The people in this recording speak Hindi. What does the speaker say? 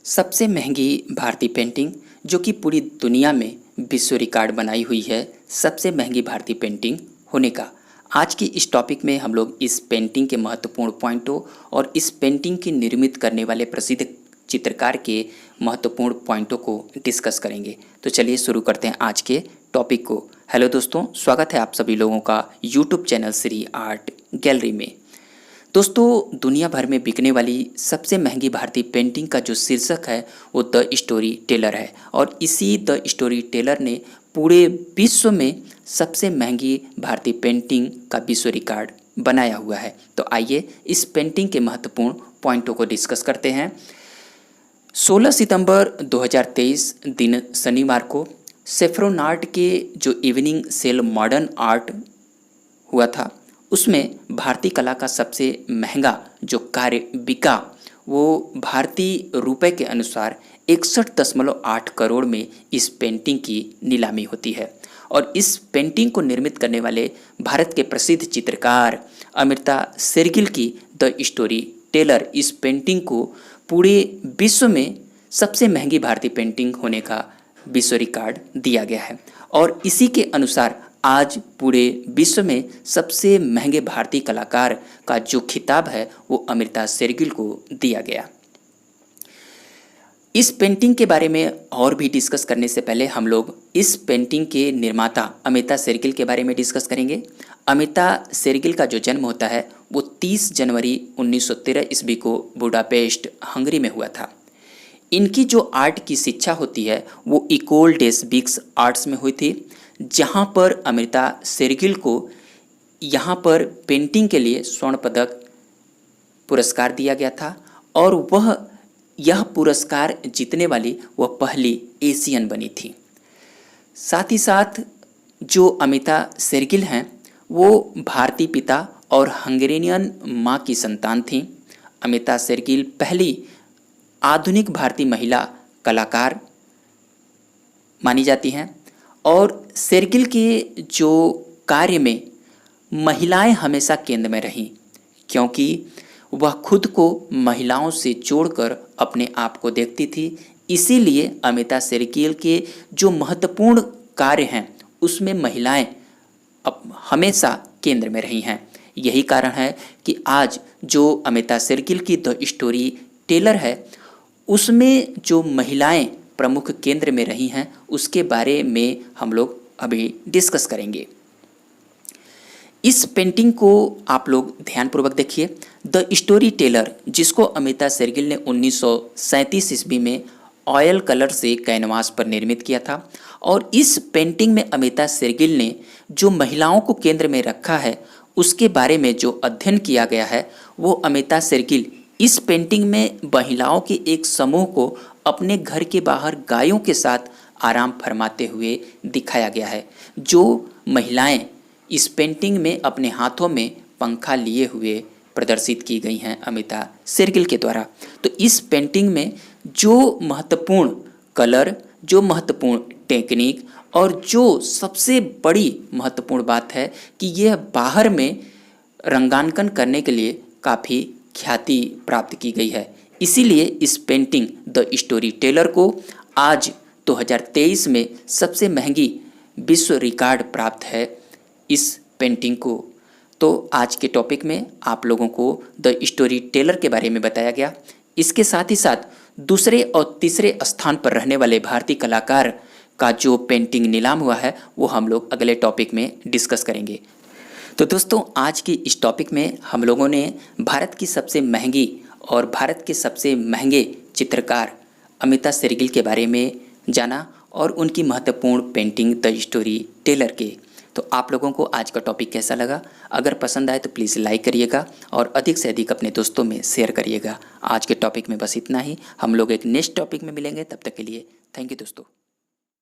सबसे महंगी भारतीय पेंटिंग जो कि पूरी दुनिया में विश्व रिकॉर्ड बनाई हुई है, सबसे महंगी भारतीय पेंटिंग होने का। आज की इस टॉपिक में हम लोग इस पेंटिंग के महत्वपूर्ण पॉइंटों और इस पेंटिंग की निर्मित करने वाले प्रसिद्ध चित्रकार के महत्वपूर्ण पॉइंटों को डिस्कस करेंगे। तो चलिए शुरू करते हैं आज के टॉपिक को। हेलो दोस्तों, स्वागत है आप सभी लोगों का YouTube channel Shri art gallery में। दोस्तों, दुनिया भर में बिकने वाली सबसे महंगी भारतीय पेंटिंग का जो शीर्षक है वो द स्टोरी टेलर है, और इसी द स्टोरी टेलर ने पूरे विश्व में सबसे महंगी भारतीय पेंटिंग का विश्व रिकॉर्ड बनाया हुआ है। तो आइए इस पेंटिंग के महत्वपूर्ण पॉइंटों को डिस्कस करते हैं। 16 सितंबर 2023 दिन शनिवार को सेफ्रोनार्ट के जो इवनिंग सेल मॉडर्न आर्ट हुआ था, उसमें भारतीय कला का सबसे महंगा जो कार्य बिका वो भारतीय रुपए के अनुसार 61.8 करोड़ में इस पेंटिंग की नीलामी होती है। और इस पेंटिंग को निर्मित करने वाले भारत के प्रसिद्ध चित्रकार अमृता शेरगिल की द स्टोरी टेलर इस पेंटिंग को पूरे विश्व में सबसे महंगी भारतीय पेंटिंग होने का विश्व रिकॉर्ड दिया गया है। और इसी के अनुसार आज पूरे विश्व में सबसे महंगे भारतीय कलाकार का जो खिताब है वो अमृता शेरगिल को दिया गया। इस पेंटिंग के बारे में और भी डिस्कस करने से पहले हम लोग इस पेंटिंग के निर्माता अमृता शेरगिल के बारे में डिस्कस करेंगे। अमृता शेरगिल का जो जन्म होता है वो 30 जनवरी 1913 ईस्वी को बुडापेस्ट हंगरी में हुआ था। इनकी जो आर्ट की शिक्षा होती है वो इकोल डेस बिक्स आर्ट्स में हुई थी, जहाँ पर अमृता शेरगिल को यहाँ पर पेंटिंग के लिए स्वर्ण पदक पुरस्कार दिया गया था, और वह यह पुरस्कार जीतने वाली वह पहली एशियन बनी थी। साथ ही साथ जो अमृता शेरगिल हैं वो भारतीय पिता और हंगेरियन माँ की संतान थीं। अमृता शेरगिल पहली आधुनिक भारतीय महिला कलाकार मानी जाती हैं, और शेरगिल के जो कार्य में महिलाएं हमेशा केंद्र में रहीं, क्योंकि वह खुद को महिलाओं से जोड़कर अपने आप को देखती थी। इसीलिए अमृता शेरगिल के जो महत्वपूर्ण कार्य हैं उसमें महिलाएं हमेशा केंद्र में रही हैं। यही कारण है कि आज जो अमृता शेरगिल की द स्टोरी टेलर है उसमें जो महिलाएं प्रमुख केंद्र में रही हैं उसके बारे में हम लोग अभी डिस्कस करेंगे। इस पेंटिंग को आप लोग ध्यानपूर्वक देखिए। द स्टोरी टेलर, जिसको अमृता शेरगिल ने 1937 ईस्वी में ऑयल कलर से कैनवास पर निर्मित किया था, और इस पेंटिंग में अमृता शेरगिल ने जो महिलाओं को केंद्र में रखा है उसके बारे में जो अध्ययन किया गया है वो अमृता शेरगिल इस पेंटिंग में महिलाओं के एक समूह को अपने घर के बाहर गायों के साथ आराम फरमाते हुए दिखाया गया है। जो महिलाएं इस पेंटिंग में अपने हाथों में पंखा लिए हुए प्रदर्शित की गई हैं अमृता शेरगिल के द्वारा। तो इस पेंटिंग में जो महत्वपूर्ण कलर, जो महत्वपूर्ण टेक्निक और जो सबसे बड़ी महत्वपूर्ण बात है कि यह बाहर में रंगांकन करने के लिए काफ़ी ख्याति प्राप्त की गई है। इसीलिए इस पेंटिंग द स्टोरी टेलर को आज 2023 में सबसे महंगी विश्व रिकॉर्ड प्राप्त है इस पेंटिंग को। तो आज के टॉपिक में आप लोगों को द स्टोरी टेलर के बारे में बताया गया। इसके साथ ही साथ दूसरे और तीसरे स्थान पर रहने वाले भारतीय कलाकार का जो पेंटिंग नीलाम हुआ है वो हम लोग अगले टॉपिक में डिस्कस करेंगे। तो दोस्तों, आज की इस टॉपिक में हम लोगों ने भारत की सबसे महंगी और भारत के सबसे महंगे चित्रकार अमृता शेरगिल के बारे में जाना और उनकी महत्वपूर्ण पेंटिंग द स्टोरी टेलर के। तो आप लोगों को आज का टॉपिक कैसा लगा? अगर पसंद आए तो प्लीज़ लाइक करिएगा और अधिक से अधिक अपने दोस्तों में शेयर करिएगा। आज के टॉपिक में बस इतना ही। हम लोग एक नेक्स्ट टॉपिक में मिलेंगे, तब तक के लिए थैंक यू दोस्तों।